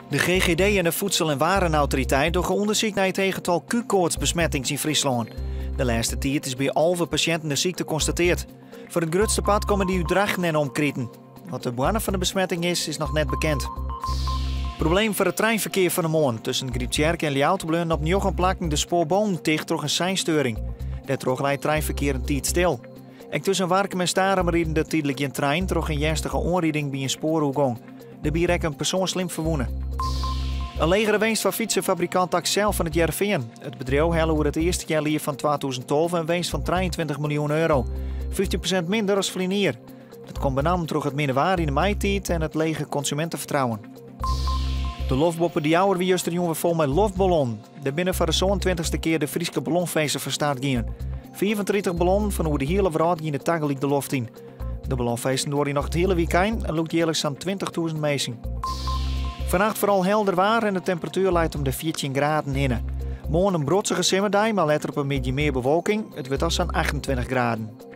De GGD en de Voedsel- en Warenautoriteit doen onderzoek naar het tegental Q-koortsbesmettings in Friesland. De laatste tijd is bij 11 patiënten de ziekte geconstateerd. Voor het grootste pad komen die Utrecht en omkreten. Wat de bron van de besmetting is nog net bekend. Probleem voor het treinverkeer van de morgen. Tussen Griepsjerk en Ljouwtebleun op Njoggen plakken de spoorboom tegen door een seinsteuring. Daardoor leidt treinverkeer een tijd stil. En tussen Warkum en Starum rieden de tijdelijk een trein door een ernstige onrijding bij een spoorhoegang. De bierrek een persoon slim verwonnen. Een legere winst van fietsenfabrikant Axel van het Jerveen. Het bedrijf helde over het eerste jaar lief van 2012 een winst van 23 miljoen euro. 15% minder als vlinier. Dat komt benamelijk door het minderwaarde in de meitijd en het lege consumentenvertrouwen. De lofboppen die ouder wie juist jongen vol met lofballon. De binnen voor de zo'n 20ste keer de Frieske ballonfeesten verstaat gaan. 34 ballonnen van hoe de hele wereld in de tagelijk de loft in. De ballonfeesten door nog het hele weekend en loopt jaarlijks aan 20.000 mensen. Vannacht vooral helder waar en de temperatuur leidt om de 14 graden in. Morgen een brotsige zomerdag, maar later op een beetje meer bewolking. Het wordt als aan 28 graden.